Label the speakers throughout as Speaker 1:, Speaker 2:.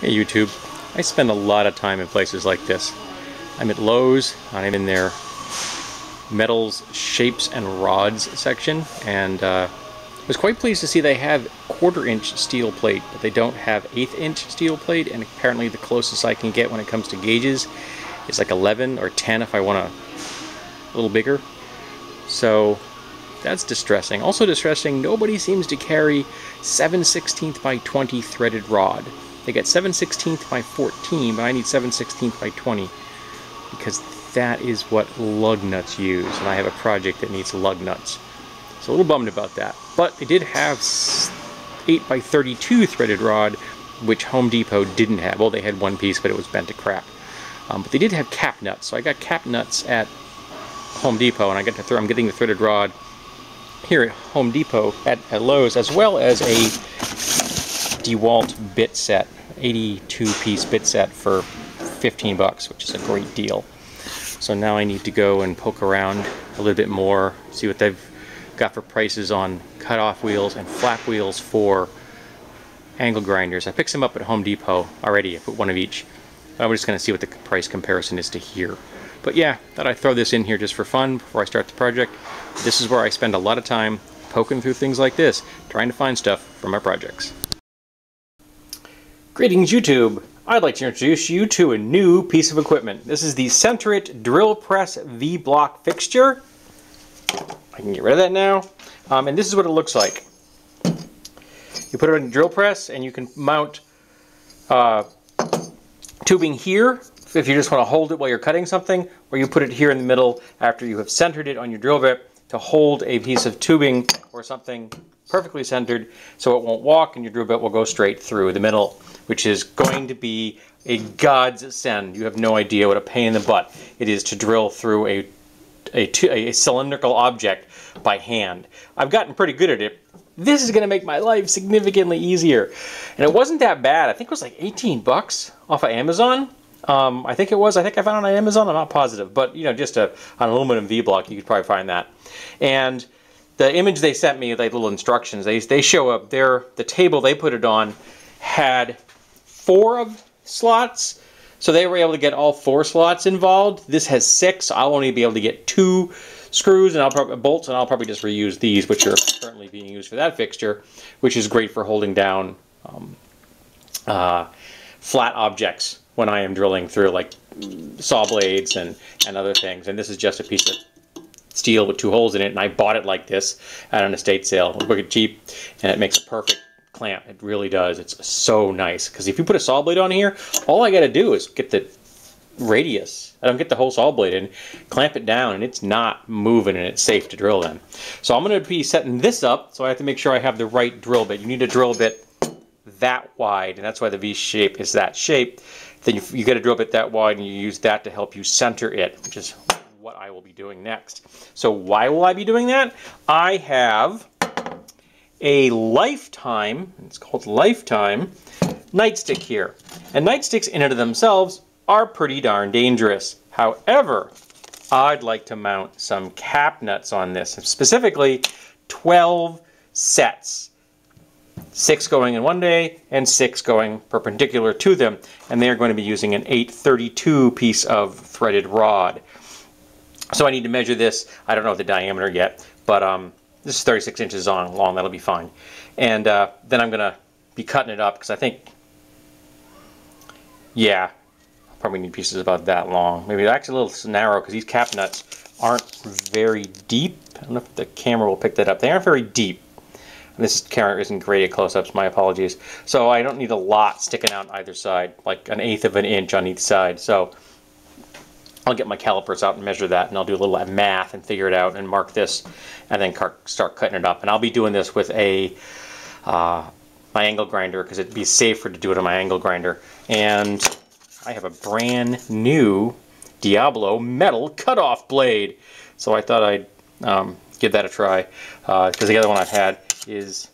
Speaker 1: Hey YouTube, I spend a lot of time in places like this. I'm at Lowe's, I'm in their metals, shapes, and rods section, and was quite pleased to see they have 1/4 inch steel plate, but they don't have 1/8 inch steel plate, and apparently the closest I can get when it comes to gauges is like 11 or 10 if I want a little bigger. So that's distressing. Also distressing, nobody seems to carry 7/16 by 20 threaded rod. They get 7/16 by 14, but I need 7/16 by 20 because that is what lug nuts use, and I have a project that needs lug nuts. So a little bummed about that. But they did have 8 by 32 threaded rod, which Home Depot didn't have. Well, they had one piece, but it was bent to crap. But they did have cap nuts, so I got cap nuts at Home Depot, and I'm getting the threaded rod here at Home Depot at Lowe's, as well as a DeWalt bit set, 82-piece bit set for 15 bucks, which is a great deal. So now I need to go and poke around a little bit more, see what they've got for prices on cutoff wheels and flap wheels for angle grinders. I picked some up at Home Depot already. I put one of each. I'm just going to see what the price comparison is to here. But yeah, thought I'd throw this in here just for fun before I start the project. This is where I spend a lot of time poking through things like this, trying to find stuff for my projects. Greetings YouTube! I'd like to introduce you to a new piece of equipment. This is the Center It Drill Press V-Block fixture. I can get rid of that now. And this is what it looks like. You put it on a drill press and you can mount tubing here if you just want to hold it while you're cutting something, or you put it here in the middle after you have centered it on your drill bit to hold a piece of tubing or something perfectly centered so it won't walk and your drill bit will go straight through the middle, which is going to be a godsend. You have no idea what a pain in the butt it is to drill through a cylindrical object by hand. I've gotten pretty good at it. This is going to make my life significantly easier. And it wasn't that bad. I think it was like 18 bucks off of Amazon. I think it was. I think I found it on Amazon. I'm not positive. But, you know, just an aluminum V-block, you could probably find that. And the image they sent me, like little instructions, they show up there. The table they put it on had 4 slots. So they were able to get all 4 slots involved. This has 6. I'll only be able to get 2 screws and bolts, and I'll probably just reuse these, which are currently being used for that fixture, which is great for holding down flat objects when I am drilling through, like saw blades and other things. And this is just a piece of steel with 2 holes in it, and I bought it like this at an estate sale. It was wicked cheap, and it makes a perfect clamp. It really does. It's so nice, because if you put a saw blade on here, all I got to do is get the radius. I don't get the whole saw blade in, clamp it down, and it's not moving, and it's safe to drill in. So I'm going to be setting this up, so I have to make sure I have the right drill bit. You need a drill bit that wide, and that's why the V shape is that shape. Then you get a drill bit that wide, and you use that to help you center it, which is what I will be doing next. So why will I be doing that? I have a Lifetime, it's called Lifetime, nightstick here. And nightsticks in and of themselves are pretty darn dangerous. However, I'd like to mount some cap nuts on this, specifically 12 sets. 6 going in one day and 6 going perpendicular to them, and they are going to be using an 8/32 piece of threaded rod. So I need to measure this. I don't know the diameter yet, but this is 36 inches long. That'll be fine. And then I'm going to be cutting it up, because I think, yeah, I'll probably need pieces about that long. Maybe actually a little narrow, because these cap nuts aren't very deep. I don't know if the camera will pick that up. They aren't very deep. And this camera isn't great at close-ups, my apologies. So I don't need a lot sticking out on either side, like an 1/8 of an inch on each side. So I'll get my calipers out and measure that, and I'll do a little math and figure it out and mark this, and then start cutting it up. And I'll be doing this with my angle grinder, because it'd be safer to do it on my angle grinder. And I have a brand new Diablo metal cutoff blade, so I thought I'd give that a try, because the other one I've had is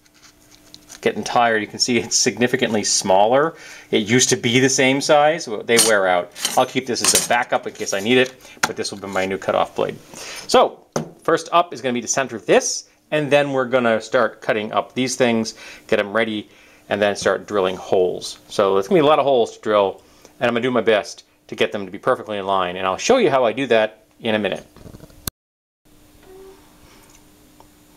Speaker 1: getting tired. You can see it's significantly smaller. It used to be the same size. They wear out. I'll keep this as a backup in case I need it, but this will be my new cutoff blade. So first up is going to be to center this, and then we're going to start cutting up these things, get them ready, and then start drilling holes. So it's going to be a lot of holes to drill, and I'm going to do my best to get them to be perfectly in line, and I'll show you how I do that in a minute.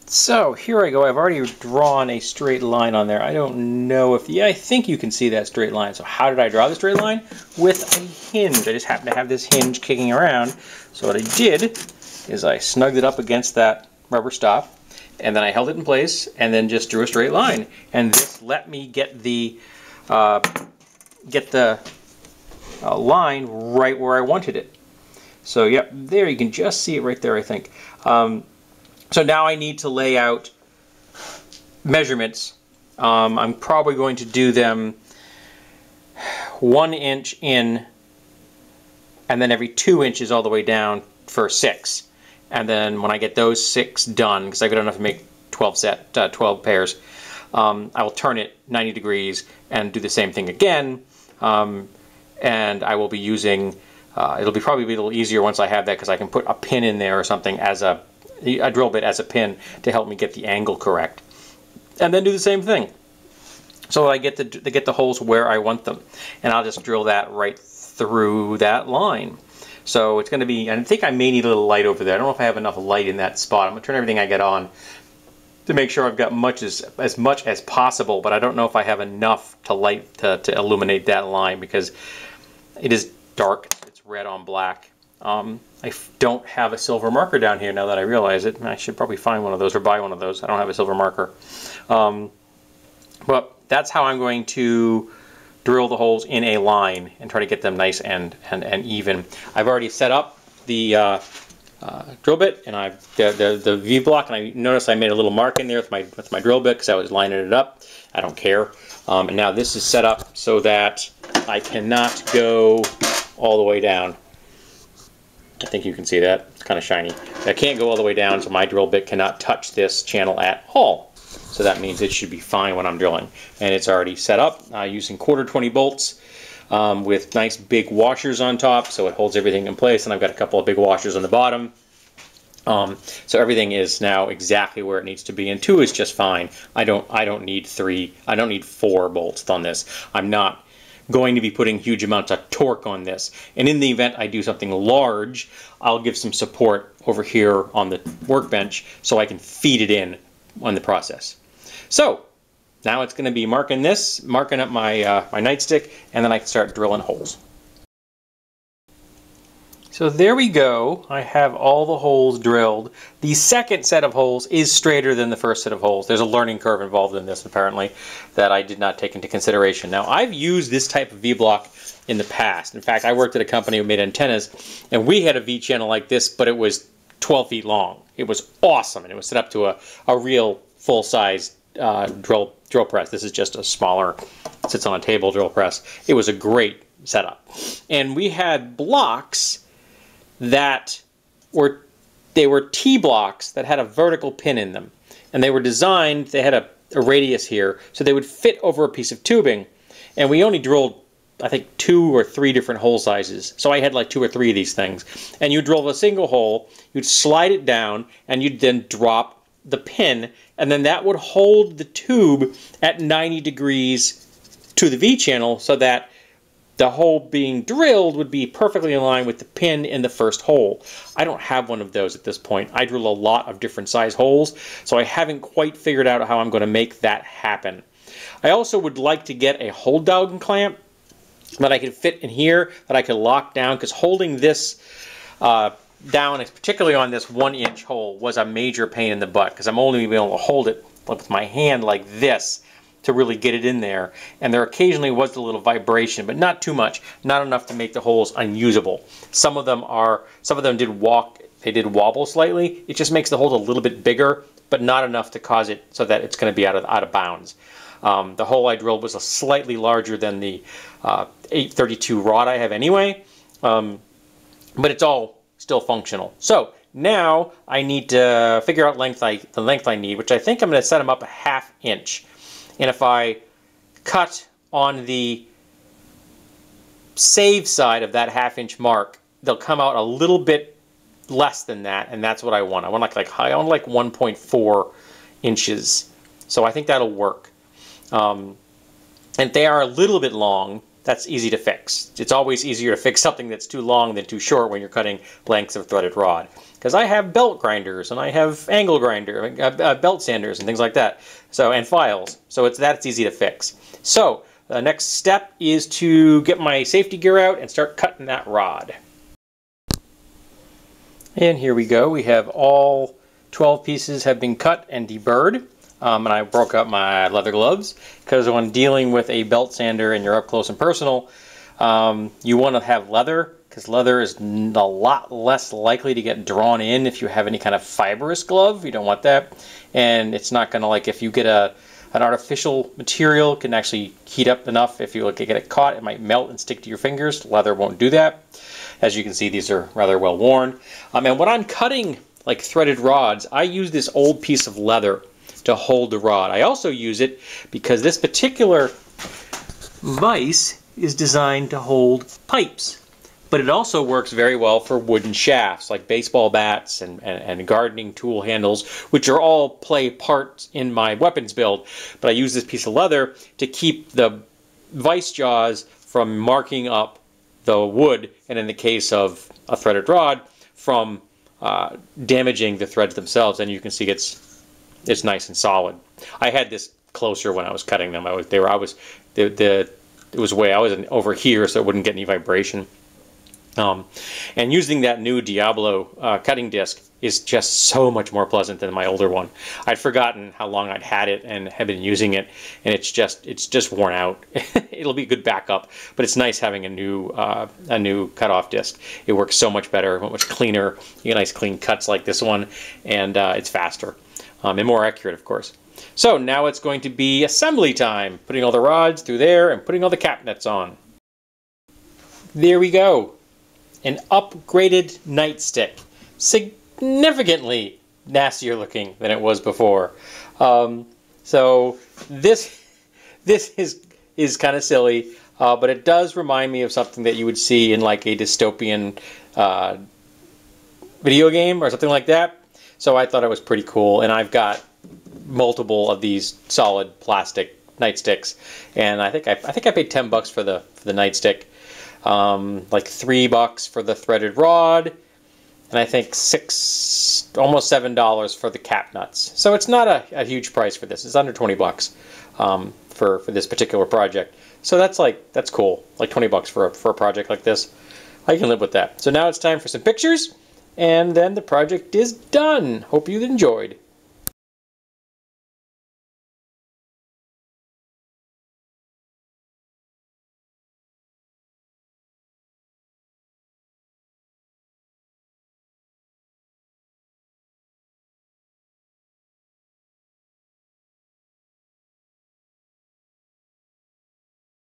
Speaker 1: So here I go. I've already drawn a straight line on there. I don't know if, yeah, I think you can see that straight line. So how did I draw the straight line? With a hinge. I just happened to have this hinge kicking around. So what I did is I snugged it up against that rubber stop, and then I held it in place and then just drew a straight line. And this let me get the line right where I wanted it. So yep, there you can just see it right there, I think. So now I need to lay out measurements. I'm probably going to do them 1 inch in, and then every 2 inches all the way down for 6. And then when I get those 6 done, because I've got enough to make 12 pairs, I will turn it 90 degrees and do the same thing again. And I will be using, it'll be probably be a little easier once I have that, because I can put a pin in there or something as a drill bit as a pin to help me get the angle correct, and then do the same thing so I get the holes where I want them, and I'll just drill that right through that line. So it's going to be, and I think I may need a little light over there. I don't know if I have enough light in that spot. I'm going to turn everything I get on to make sure I've got as much as possible, but I don't know if I have enough to light to illuminate that line, because it is dark. It's red on black. I don't have a silver marker down here now that I realize it. I should probably find one of those or buy one of those. I don't have a silver marker. But that's how I'm going to drill the holes in a line and try to get them nice and even. I've already set up the drill bit, and the V block, and I noticed I made a little mark in there with my drill bit because I was lining it up. I don't care. And now this is set up so that I cannot go all the way down. I think you can see that. It's kind of shiny. I can't go all the way down, so my drill bit cannot touch this channel at all. So that means it should be fine when I'm drilling. And it's already set up using 1/4-20 bolts with nice big washers on top, so it holds everything in place. And I've got a couple of big washers on the bottom. So everything is now exactly where it needs to be, and 2 is just fine. I don't need 3. I don't need 4 bolts on this. I'm not going to be putting huge amounts of torque on this, and in the event I do something large, I'll give some support over here on the workbench so I can feed it in on the process. So now it's going to be marking up my my nightstick, and then I can start drilling holes. So there we go. I have all the holes drilled. The second set of holes is straighter than the first set of holes. There's a learning curve involved in this, apparently, that I did not take into consideration. Now, I've used this type of V-block in the past. In fact, I worked at a company who made antennas, and we had a V-channel like this, but it was 12 feet long. It was awesome, and it was set up to a real full-size drill press. This is just a smaller, sits on a table drill press. It was a great setup. And we had blocks that were T-blocks that had a vertical pin in them, and they were designed, they had a radius here, so they would fit over a piece of tubing, and we only drilled, I think, 2 or 3 different hole sizes. So I had like 2 or 3 of these things, and you drill a single hole, you'd slide it down, and you'd then drop the pin, and then that would hold the tube at 90 degrees to the V-channel, so that the hole being drilled would be perfectly in line with the pin in the first hole. I don't have one of those at this point. I drill a lot of different size holes, so I haven't quite figured out how I'm going to make that happen. I also would like to get a hold down clamp that I could fit in here, that I could lock down, because holding this down, particularly on this 1-inch hole, was a major pain in the butt, because I'm only able to hold it with my hand like this to really get it in there, and there occasionally was a little vibration, but not too much, not enough to make the holes unusable. Some of them did wobble slightly. It just makes the holes a little bit bigger, but not enough to cause it so that it's going to be out of bounds. The hole I drilled was slightly larger than the 832 rod I have anyway, but it's all still functional. So now I need to figure out the length I need, which I think I'm going to set them up a 1/2 inch. And if I cut on the save side of that 1/2 inch mark, they'll come out a little bit less than that, and that's what I want. I want like 1.4 inches. So I think that'll work. And if they are a little bit long, that's easy to fix. It's always easier to fix something that's too long than too short when you're cutting lengths of threaded rod. Because I have belt grinders, and I have angle grinder, belt sanders, and things like that. So, and files. So that's easy to fix. So the next step is to get my safety gear out and start cutting that rod. And here we go. We have all 12 pieces have been cut and deburred. And I broke out my leather gloves because when dealing with a belt sander and you're up close and personal, you want to have leather because leather is a lot less likely to get drawn in if you have any kind of fibrous glove. You don't want that. And it's not going to, like, if you get an artificial material, it can actually heat up enough. If you get it caught, it might melt and stick to your fingers. Leather won't do that. As you can see, these are rather well worn. And when I'm cutting like threaded rods, I use this old piece of leather to hold the rod. I also use it because this particular vise is designed to hold pipes, but it also works very well for wooden shafts like baseball bats and gardening tool handles, which are all play parts in my weapons build. But I use this piece of leather to keep the vise jaws from marking up the wood, and in the case of a threaded rod, from damaging the threads themselves. And you can see it's nice and solid. I had this closer when I was cutting them. I was over here, so it wouldn't get any vibration. And using that new Diablo cutting disc is just so much more pleasant than my older one. I'd forgotten how long I'd had it and had been using it, and it's just worn out. It'll be a good backup, but it's nice having a new cutoff disc. It works so much better, much cleaner. You get nice clean cuts like this one, and it's faster. And more accurate, of course. So now it's going to be assembly time, putting all the rods through there and putting all the cap nets on. There we go. An upgraded Nightstick. Significantly nastier looking than it was before. So this is kind of silly, but it does remind me of something that you would see in like a dystopian video game or something like that. So I thought it was pretty cool, and I've got multiple of these solid plastic nightsticks, and I think I paid $10 for the nightstick, like $3 for the threaded rod, and I think almost $7 for the cap nuts. So it's not a huge price for this. It's under $20 for this particular project. So that's cool. Like $20 for a project like this. I can live with that. So now it's time for some pictures. And then the project is done. Hope you enjoyed.